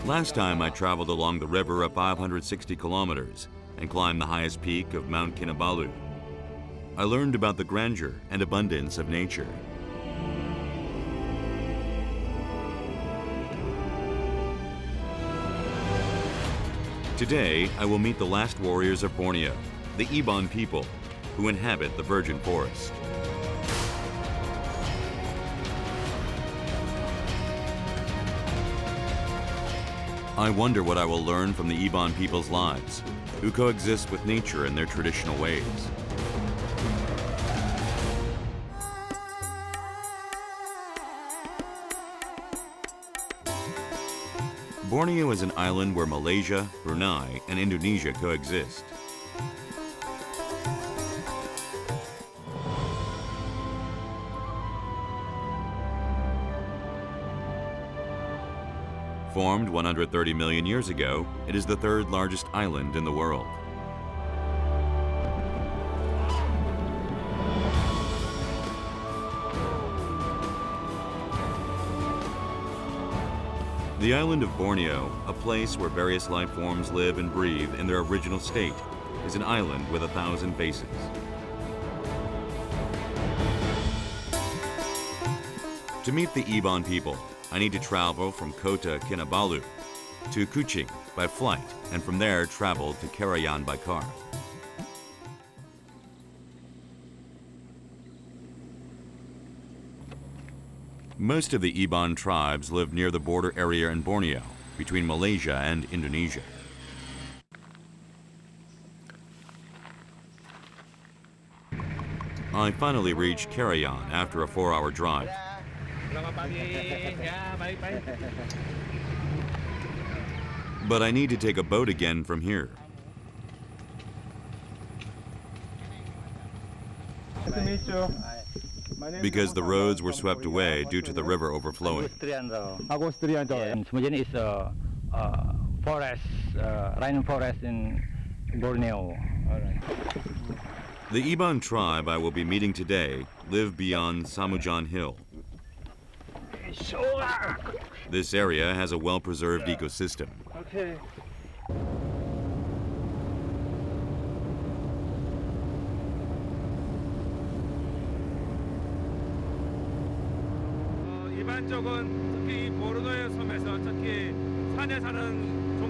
Last time I traveled along the river of 560 kilometers and climbed the highest peak of Mount Kinabalu. I learned about the grandeur and abundance of nature. Today, I will meet the last warriors of Borneo, the Ebon people, who inhabit the virgin forest. I wonder what I will learn from the Ebon people's lives, who coexist with nature in their traditional ways. Borneo is an island where Malaysia, Brunei, and Indonesia coexist. Formed 130 million years ago, it is the third largest island in the world. The island of Borneo, a place where various life forms live and breathe in their original state, is an island with 1,000 bases. To meet the Ebon people, I need to travel from Kota Kinabalu to Kuching by flight, and from there travel to Carayan by car. Most of the Ebon tribes live near the border area in Borneo, between Malaysia and Indonesia. I finally reached Carayan after a 4-hour drive. But I need to take a boat again from here. Because the roads were swept away due to the river overflowing. Kemudian is a forest, rainforest in Borneo. The Ebon tribe I will be meeting today live beyond Samujan Hill. This area has a well-preserved ecosystem. Okay. 일반적은 특히 보르네오 섬에서 특히 산에 사는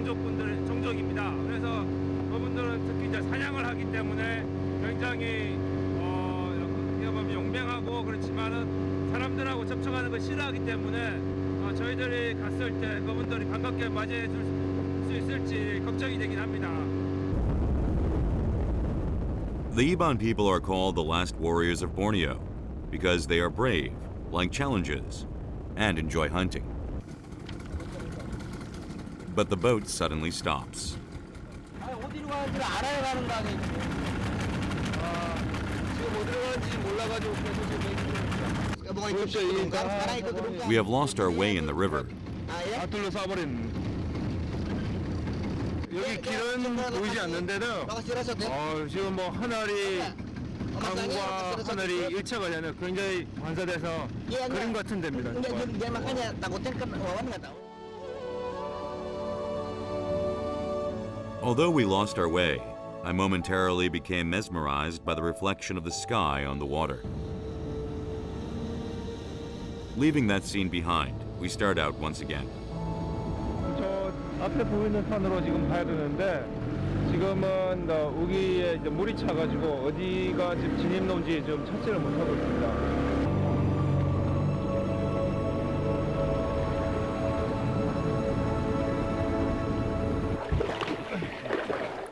종족입니다. 그래서 그분들은 특히 이제 사냥을 하기 때문에 굉장히 용맹하고 그렇지만은 사람들하고 접촉하는 걸 싫어하기 때문에 저희들이 갔을 때 그분들이 반갑게 맞이해 줄 수 있을지 걱정이 되긴 합니다. The Ebon people are called the last warriors of Borneo because they are brave, like challenges, and enjoy hunting. But the boat suddenly stops. We have lost our way in the river. 여기 길은 보이지 않는데도 지금 뭐 하늘이 강과 하늘이 일체가 굉장히 반사돼서 그림 같은 데입니다. Although we lost our way, I momentarily became mesmerized by the reflection of the sky on the water. Leaving that scene behind, we start out once again. 저 앞에 보이는 산으로 지금 가야 되는데 지금은 우기에 이제 물이 차가지고 어디가 지금 진입로인지 좀 찾지를 못하고 있습니다.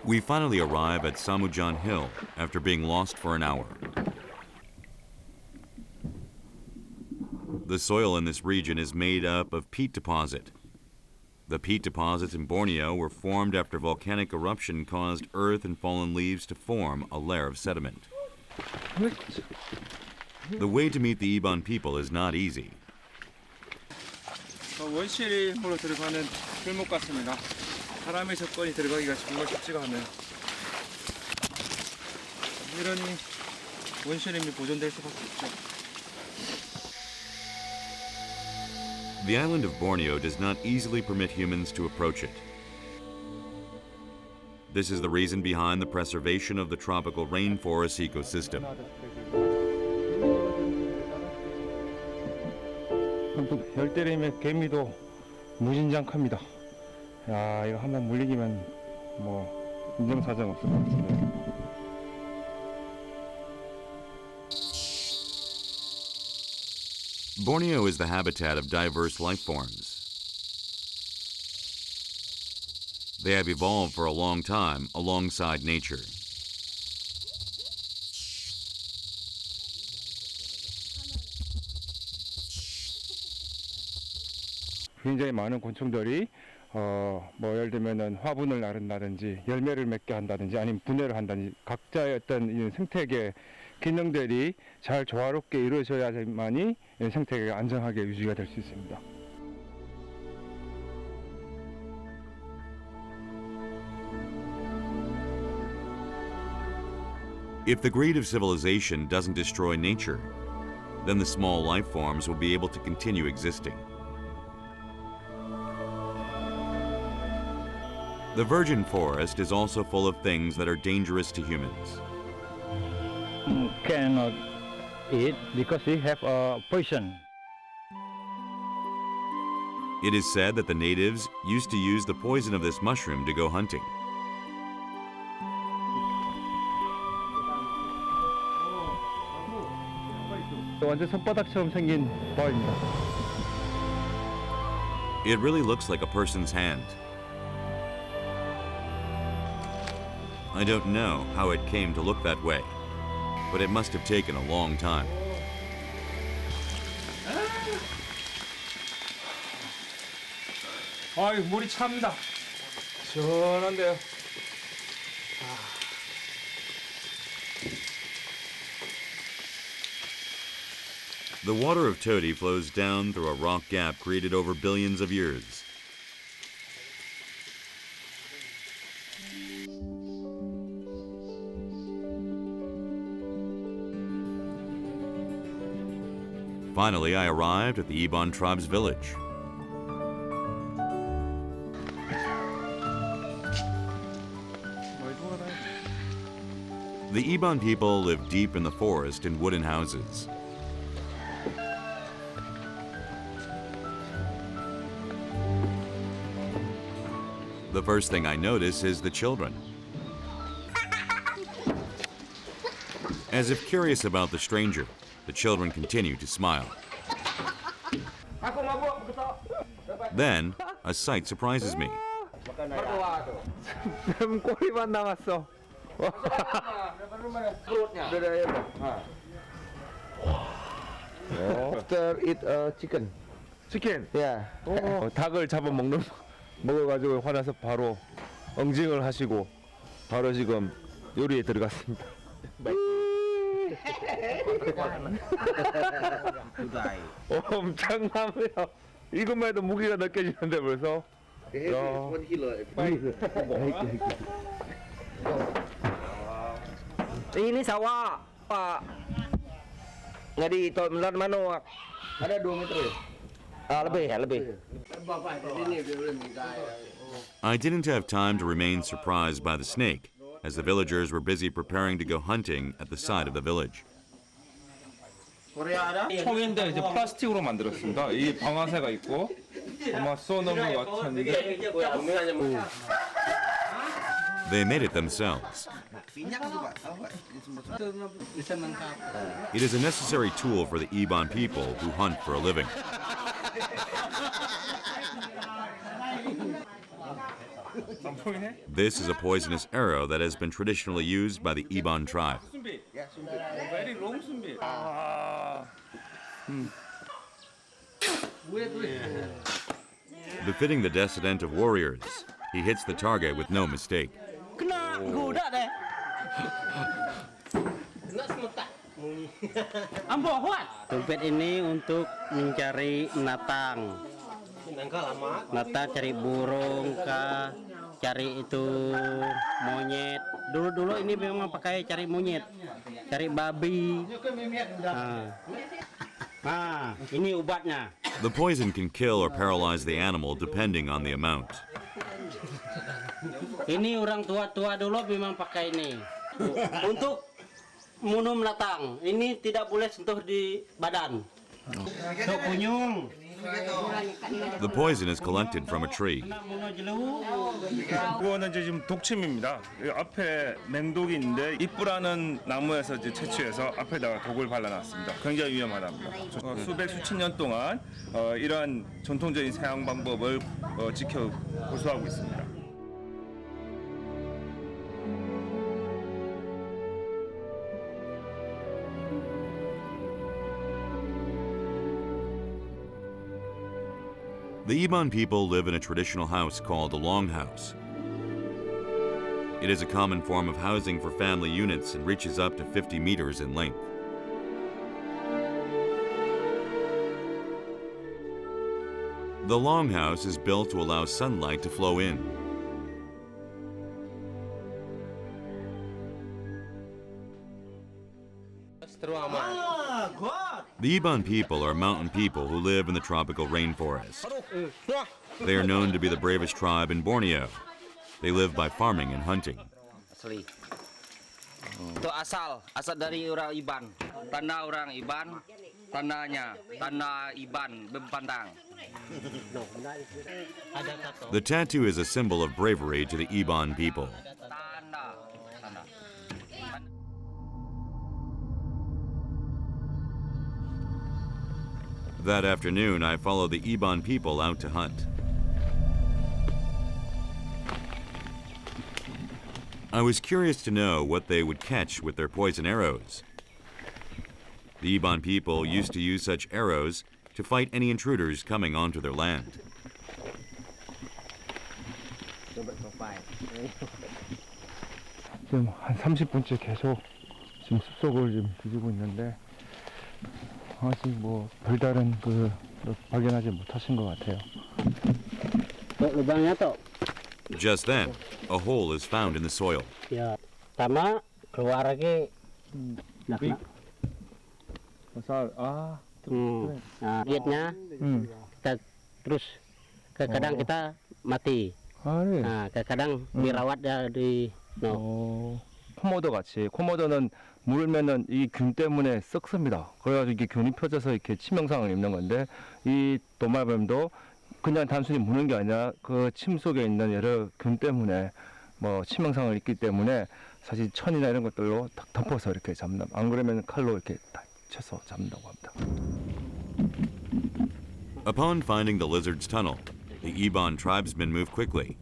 We finally arrive at Samujan Hill after being lost for an hour. The soil in this region is made up of peat deposit. The peat deposits in Borneo were formed after volcanic eruption caused earth and fallen leaves to form a layer of sediment. The way to meet the Ebon people is not easy. 원시림으로 들어가는 골목 같습니다. 사람의 접근이 들어가기가 정말 쉽지가 않아요. 이런 원시림이 보존될 수밖에 없죠. The island of Borneo does not easily permit humans to approach it. This is the reason behind the preservation of the tropical rainforest ecosystem. 열대림의 개미도 무진장합니다. 야, 이거 한번 물리기면 뭐 인정사정 없을 것 같은데. Borneo is the habitat of diverse life forms. They have evolved for a long time alongside nature. 굉장히 많은 곤충들이 뭐 예를 들면은 화분을 나른다든지 열매를 맺게 한다든지 아니면 분해를 한다든지 각자의 어떤 이 생태계 기능들이 잘 조화롭게 이루어져야만이 생태계가 안정하게 유지가 될 수 있습니다. If the greed of civilization doesn't destroy nature, then the small life forms will be able to continue existing. The virgin forest is also full of things that are dangerous to humans. Cannot eat because we have poison. It is said that the natives used to use the poison of this mushroom to go hunting. 완전 손바닥처럼 생긴 바위입니다. It really looks like a person's hand. I don't know how it came to look that way, but it must have taken a long time. 아이, 물이 찹니다. 시원한데요. The water of Todi flows down through a rock gap created over billions of years. Finally, I arrived at the Ebon tribe's village. The Ebon people live deep in the forest in wooden houses. The first thing I notice is the children. As if curious about the stranger, the children continue to smile. Then, a sight surprises me. 꼬리만 남았어. After eat chicken. 치킨. Yeah. 닭을 잡아 먹어가지고 화나서 바로 응징을 하시고 바로 지금 요리에 들어갔습니다. 엄청나네요. 이것만 해도 무게가 느껴지는데 벌써. Ini sawah, Pak. Ngadi melan manuk. Ada 2 meter ya? Lebih. I didn't have time to remain surprised by the snake, as the villagers were busy preparing to go hunting at the side of the village. 총인데 이제 플라스틱으로 만들었습니다. 이 방아쇠가 있고 아마 쏘는 것 같은데. They made it themselves. It is a necessary tool for the Ebon people who hunt for a living. This is a poisonous arrow that has been traditionally used by the Ebon tribe. Befitting the descendant of warriors, he hits the target with no mistake. Dompet ini untuk mencari natang. Natang cari burung kah, cari itu monyet. Dulu ini memang pakai cari monyet, cari babi. Nah. Ini obatnya. The poison can kill or paralyze the animal depending on the amount. Ini orang tua-tua dulu memang pakai ini. Untuk minum latang, ini tidak boleh sentuh di badan. Untuk kunyung. The poison is collected from a tree. 이거는 이제 지금 독침입니다. 이 앞에 맹독이 있는데 이뿌라는 나무에서 이제 채취해서 앞에다가 독을 발라놨습니다. 굉장히 위험하답니다. 수백 수천 년 동안 이러한 전통적인 사용 방법을 지켜 고수하고 있습니다. The Ebon people live in a traditional house called a longhouse. It is a common form of housing for family units and reaches up to 50 meters in length. The longhouse is built to allow sunlight to flow in. The Ebon people are mountain people who live in the tropical rainforest. They are known to be the bravest tribe in Borneo. They live by farming and hunting. Asli. Itu asal dari orang Iban. Tanda orang Iban, tandanya tanda Iban bempandang. The tattoo is a symbol of bravery to the Ebon people. Tanda. That afternoon, I followed the Ebon people out to hunt. I was curious to know what they would catch with their poison arrows. The Ebon people used to use such arrows to fight any intruders coming onto their land. 지금 한 30분째 계속 지금 숲속을 지금 뒤지고 있는데 아직 뭐 별다른 발견하지 못하신 것 같아요. Lubangnya tuh. Just then, a hole is found in the soil. Ya, sama keluar lagi. Lihatnya, kita terus kadang kita mati. kadang dirawat di 코모도 같이 코모도는 물면은 이 균 때문에 썩습니다. 그래가지고 이게 균이 펴져서 이렇게 치명상을 입는 건데 이 도마뱀도 그냥 단순히 무는 게 아니라 그 침 속에 있는 여러 균 때문에 뭐 치명상을 입기 때문에 사실 천이나 이런 것들로 딱 덮어서 이렇게 잡는다. 안 그러면 칼로 이렇게 다 쳐서 잡는다고 합니다. Upon finding the lizard's tunnel, the Ebon tribesmen move quickly.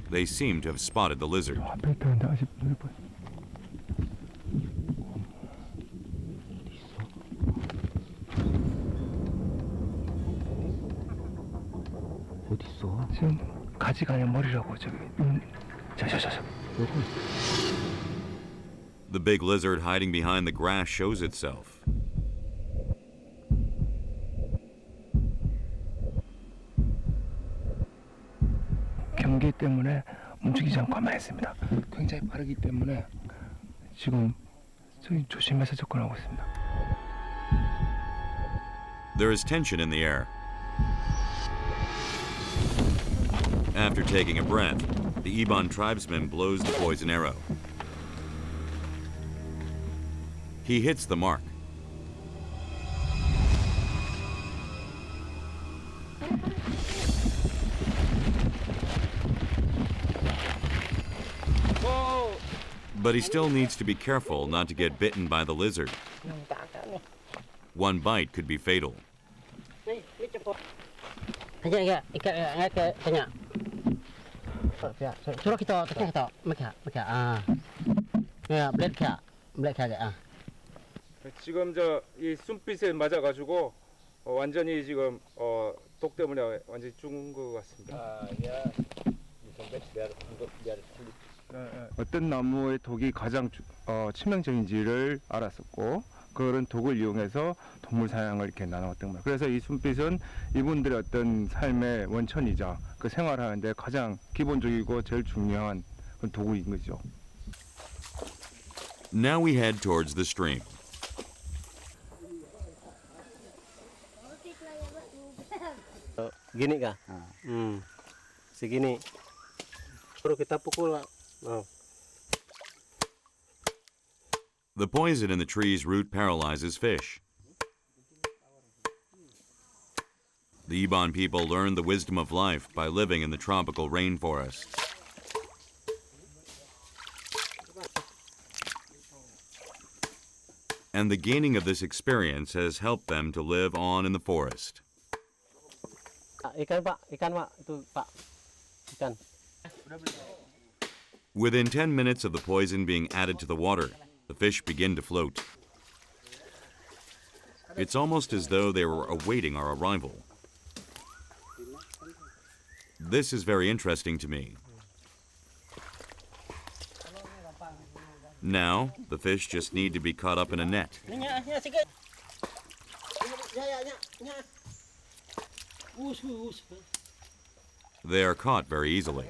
They seem to have spotted the lizard. 앞에 있다는데 아직 못 봐. 어디 있어? 지금 가지가 아니라 머리라고 저기. 저. The big lizard hiding behind the grass shows itself. 경계 때문에 움직이지 않고 가만히 있습니다. 굉장히 빠르기 때문에 지금 저기 조심해서 접근하고 있습니다. There is tension in the air. After taking a breath, the Ebon tribesman blows the poison arrow. He hits the mark. But he still needs to be careful not to get bitten by the lizard. One bite could be fatal. 지금 이 숨빛에 맞아가지고 완전히 지금 독 때문에 완전히 죽은 것 같습니다. 어떤 나무의 독이 가장 치명적인지를 알았었고 그런 독을 이용해서 동물 사냥을 이렇게 나눠왔던 거예요. 그래서 이 숨빛은 이분들의 어떤 삶의 원천이자 그 생활하는데 가장 기본적이고 제일 중요한 그런 도구인 거죠. Now we head towards the stream. Gini kah? Segini. Baru kita pukul. Oh. The poison in the tree's root paralyzes fish. The Ebon people learned the wisdom of life by living in the tropical rainforest. And the gaining of this experience has helped them to live on in the forest. Ikan pak, itu pak, ikan. Within 10 minutes of the poison being added to the water, the fish begin to float. It's almost as though they were awaiting our arrival. This is very interesting to me. Now, the fish just need to be caught up in a net. They are caught very easily.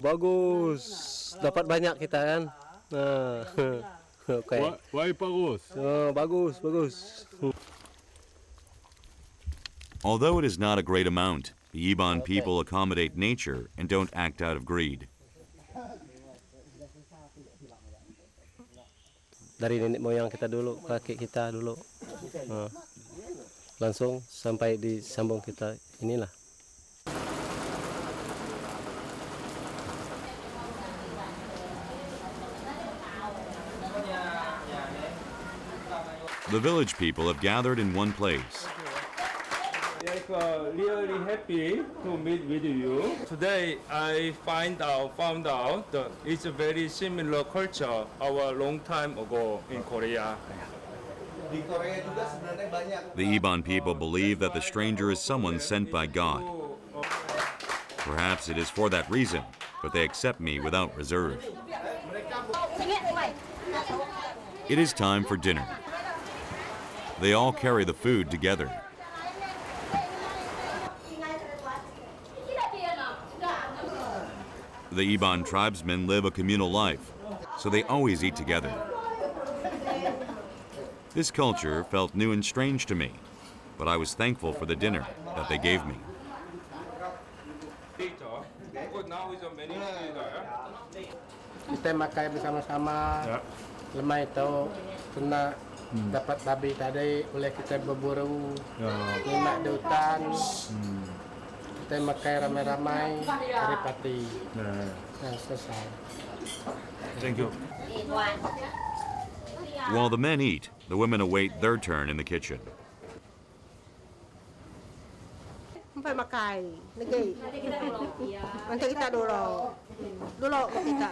Bagus, dapat banyak kita kan. Oke. Why bagus? Bagus. Although it is not a great amount, the Ebon people accommodate nature and don't act out of greed. Dari nenek moyang kita dulu, kakek kita dulu. Langsung sampai disambung kita inilah. The village people have gathered in one place. Yes, really happy to meet with you. Today I found out that it's a very similar culture our long time ago in Korea. The Ebon people believe that the stranger is someone sent by God. Perhaps it is for that reason, but they accept me without reserve. It is time for dinner. They all carry the food together. The Ebon tribesmen live a communal life, so they always eat together. This culture felt new and strange to me, but I was thankful for the dinner that they gave me. Kita makan bersama-sama. Lemah itu kena dapat babi tadi, boleh kita berburu, nyimak di hutan. Kita makan ramai-ramai, cari pati. Selesai. Thank you. While the men eat, the women await their turn in the kitchen. Sampai makan lagi. Nanti kita dulu kita.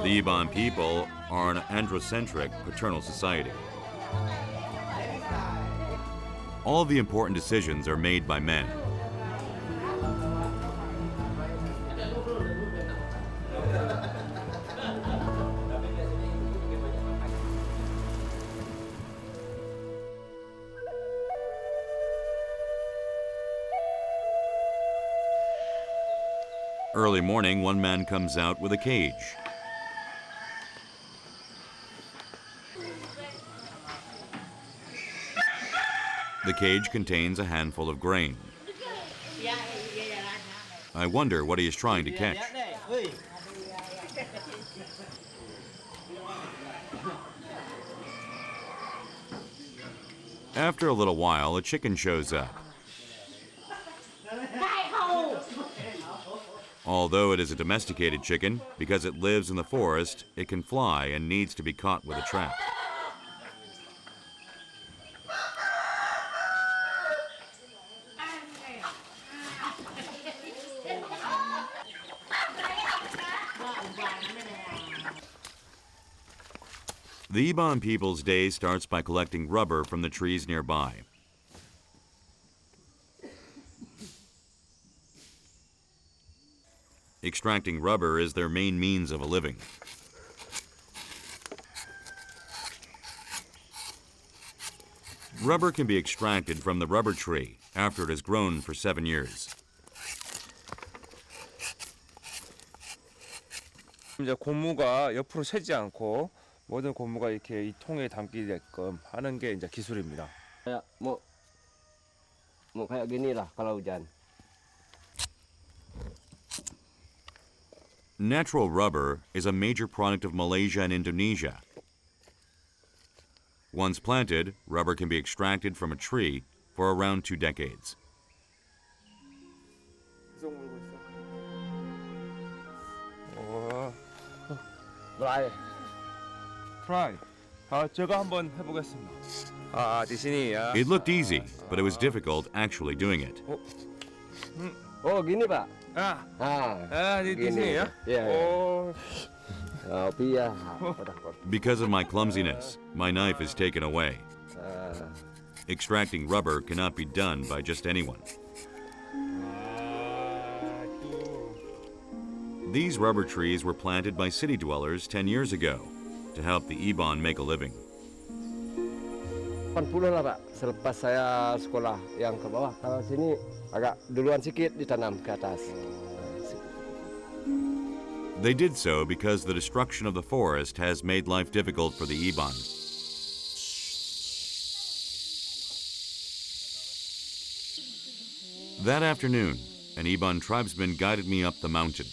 The Ebon people are an androcentric paternal society. All the important decisions are made by men. Early morning, one man comes out with a cage. The cage contains a handful of grain. I wonder what he is trying to catch. After a little while, a chicken shows up. Although it is a domesticated chicken, because it lives in the forest, it can fly and needs to be caught with a trap. The Ebon people's day starts by collecting rubber from the trees nearby. Extracting rubber is their main means of a living. Rubber can be extracted from the rubber tree after it has grown for 7 years. 이제 고무가 옆으로 새지 않고 모든 고무가 이렇게 이 통에 담기게끔 하는 게 이제 기술입니다. Kayak mau kayak gini lah kalau hujan. Natural rubber is a major product of Malaysia and Indonesia. Once planted, rubber can be extracted from a tree for around 2 decades. Try. 제가 한번 해보겠습니다. 디신이야. It looked easy, but it was difficult actually doing it. Oh gini pak. 디신이야? Iya. Tapi ya. Because of my clumsiness, my knife is taken away. Extracting rubber cannot be done by just anyone. These rubber trees were planted by city dwellers 10 years ago to help the Ebon make a living. 80 lah pak, selepas saya sekolah yang ke bawah. Kalau sini agak duluan sedikit ditanam ke atas. They did so because the destruction of the forest has made life difficult for the Ebon. That afternoon, an Ebon tribesman guided me up the mountain.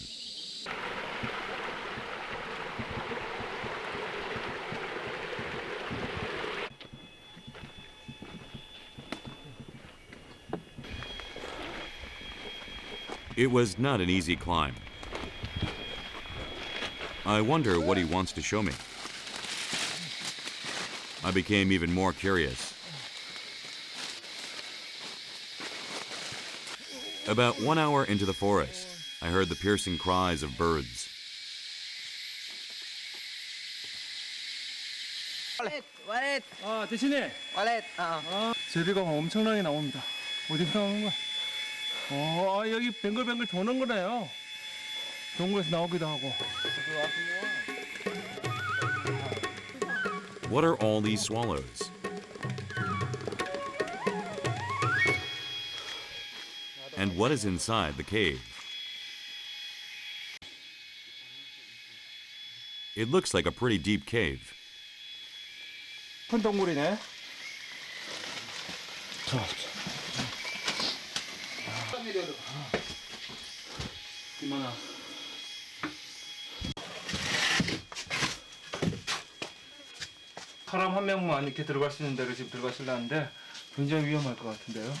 It was not an easy climb. I wonder what he wants to show me. I became even more curious. About 1 hour into the forest, I heard the piercing cries of birds. Walet. 디신이. Walet. 제비가 엄청나게 나옵니다. 어디서 나오는 거야? 여기 뱅글뱅글 도는 거네요. 동굴에서 나오기도 하고. What are all these swallows? And what is inside the cave? It looks like a pretty deep cave. 큰 동굴이네. 이만아. 사람 한 명만 이렇게 들어갈 수 있는 데를 지금 들어가시려는데 굉장히 위험할 것 같은데요.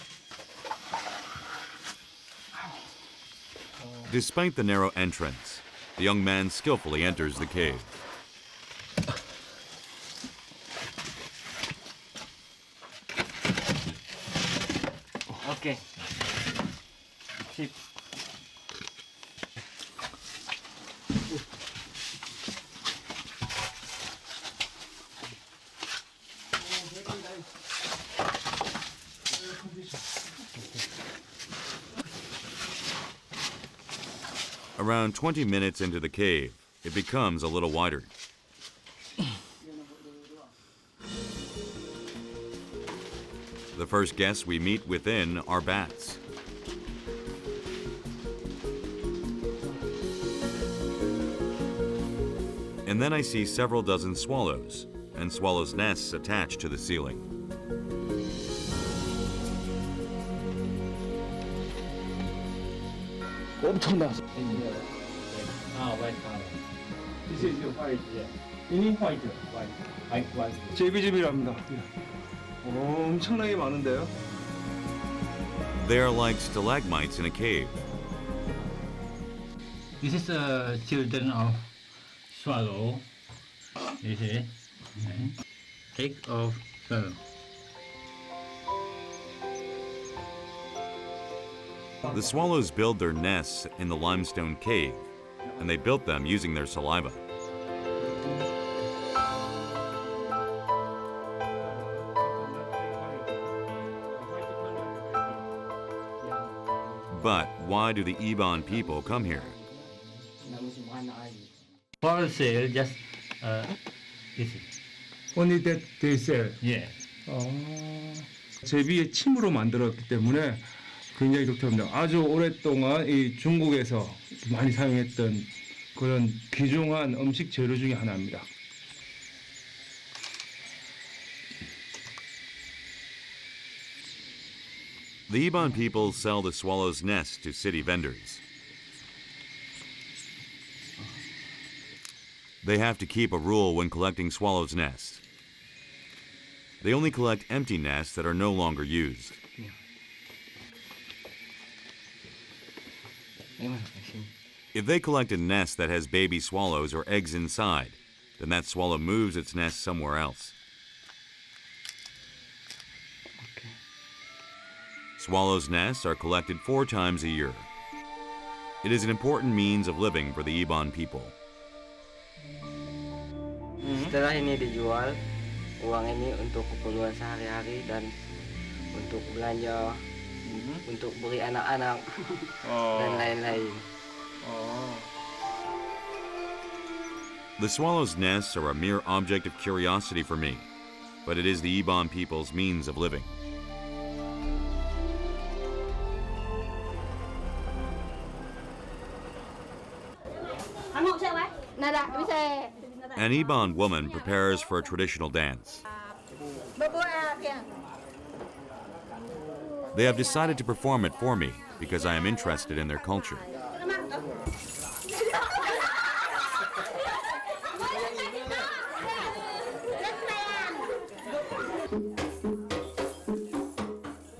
Despite the narrow entrance, the young man skillfully enters the cave. Okay. Sip. Around 20 minutes into the cave, it becomes a little wider. The first guests we meet within are bats. And then I see several dozen swallows and swallows' nests attached to the ceiling. 엄청나. 제비집이랍니다. 엄청나게 많은데요. They are like stalagmites in a cave. This is the children of swallow. You see? Egg of swallow. The swallows build their nests in the limestone cave, and they built them using their saliva. But why do the Ebon people come here? For sale, just this. Only that they sell. Yeah. 제비의 침으로 만들었기 때문에 굉장히 좋답니다. 아주 오랫동안 이 중국에서 많이 사용했던 그런 귀중한 음식 재료 중에 하나입니다. The Ebon people sell the swallow's nest to city vendors. They have to keep a rule when collecting swallow's nests. They only collect empty nests that are no longer used. If they collect a nest that has baby swallows or eggs inside, then that swallow moves its nest somewhere else. Swallows' nests are collected 4 times a year. It is an important means of living for the Ebon people. Setelah ini dijual, uang ini untuk keperluan sehari-hari dan untuk belanja, untuk beri anak-anak dan lain-lain. The swallow's nests are a mere object of curiosity for me, but it is the Ebon people's means of living. An Ebon woman prepares for a traditional dance. They have decided to perform it for me because I am interested in their culture.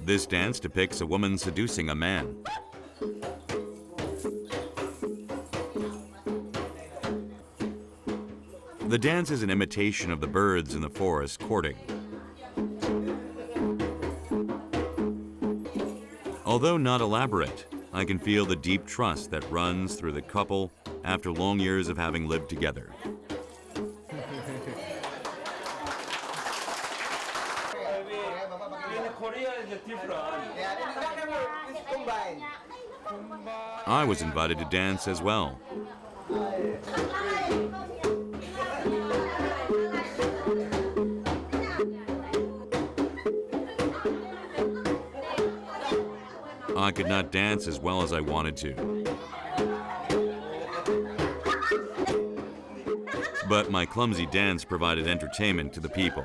This dance depicts a woman seducing a man. The dance is an imitation of the birds in the forest courting. Although not elaborate, I can feel the deep trust that runs through the couple after long years of having lived together. I was invited to dance as well. I could not dance as well as I wanted to. But my clumsy dance provided entertainment to the people.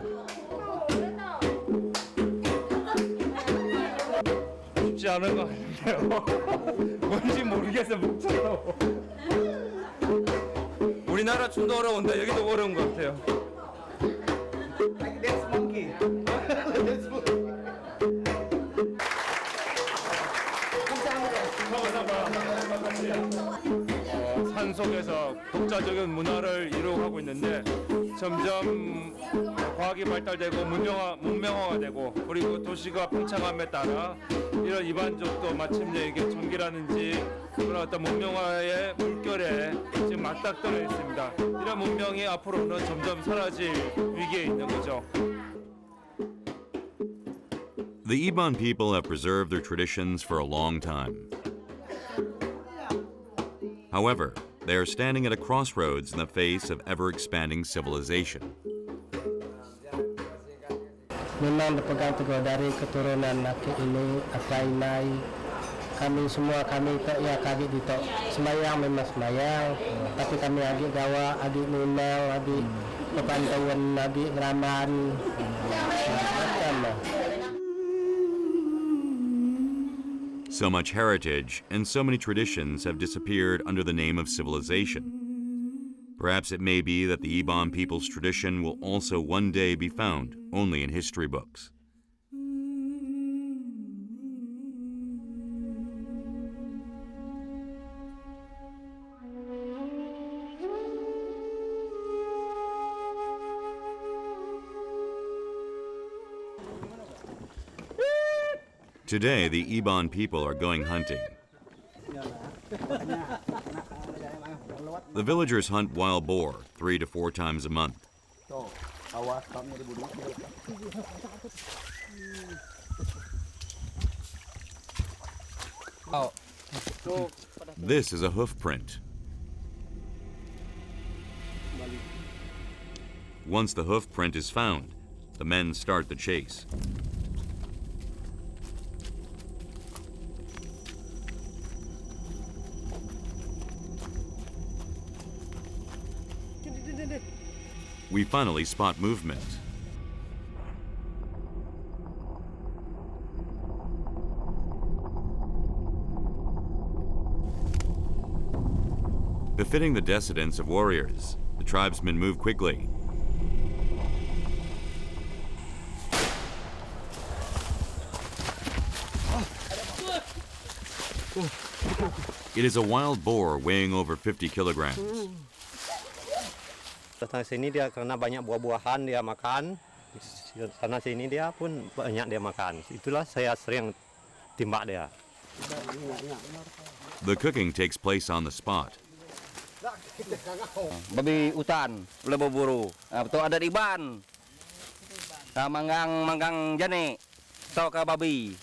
쉽지 않은 것 같은데요. 뭔지 모르겠어 못해요. 우리나라 춤도 어려운데 여기도 어려운 것 같아요. 산 속에서 독자적인 문화를 이루어가고 있는데 점점 과학이 발달되고 문명화가 되고 그리고 도시가 팽창함에 따라 이런 이반족도 마침내 이게 종기라든지 그런 어떤 문명화의 물결에 지금 맞닥뜨려 있습니다. 이런 문명이 앞으로는 점점 사라질 위기에 있는 거죠. The Ebon people have preserved their traditions for a long time. However, they are standing at a crossroads in the face of ever-expanding civilization. Memang berpegang teguh dari keturunan laki ini, Akainai, kami semua kami tak ya kami ditok semayang memang semayang, tapi kami adik gawa, adik memang, adik pepantauan, adik ngeraman, macam lah. So much heritage and so many traditions have disappeared under the name of civilization. Perhaps it may be that the Ebon people's tradition will also one day be found only in history books. Today, the Ebon people are going hunting. The villagers hunt wild boar 3 to 4 times a month. This is a hoof print. Once the hoof print is found, the men start the chase. we finally spot movement. Befitting the descendants of warriors, the tribesmen move quickly. It is a wild boar weighing over 50 kilograms. Datang sini dia karena banyak buah-buahan dia makan. Sana sini dia pun banyak dia makan. Itulah saya sering timbak dia. The cooking takes place on the spot. Babi hutan, boleh berburu. Betul ada Iban. Manggang jane, ke babi.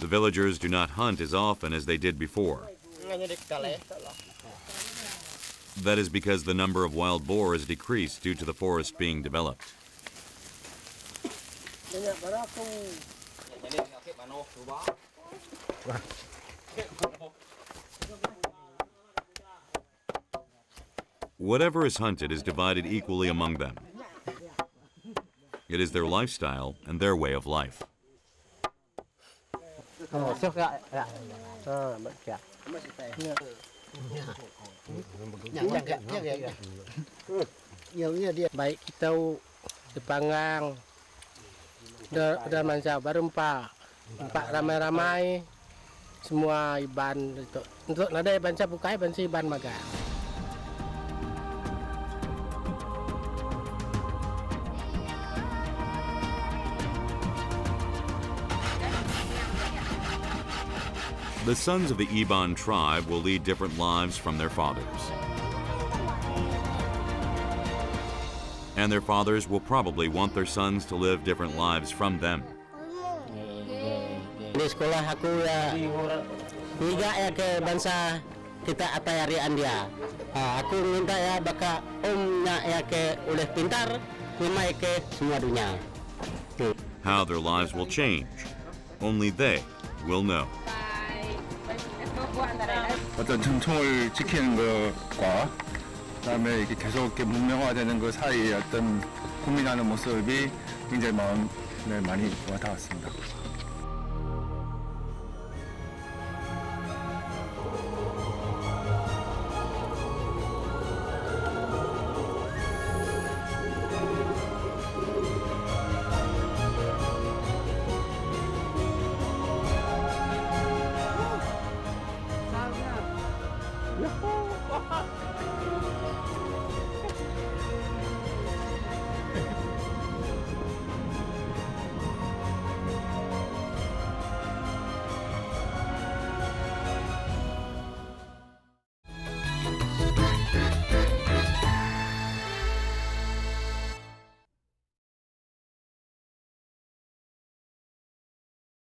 The villagers do not hunt as often as they did before. That is because the number of wild boar has decreased due to the forest being developed. Whatever is hunted is divided equally among them. It is their lifestyle and their way of life. Baik kita dipanggang, udah manja baru empat ramai-ramai semua Iban itu. Untuk nada Iban saya buka Iban si Iban maga. The sons of the Ebon tribe will lead different lives from their fathers. And their fathers will probably want their sons to live different lives from them. Di sekolah aku ya tiga ya ke bangsa kita atayarian dia. Aku minta ya baka omnya ya ke oleh pintar, lima ke semua dunia. How their lives will change, only they will know. 어떤 전통을 지키는 것과 그다음에 이렇게 계속 이렇게 문명화되는 그 사이에 어떤 고민하는 모습이 굉장히 마음에 많이 와닿았습니다.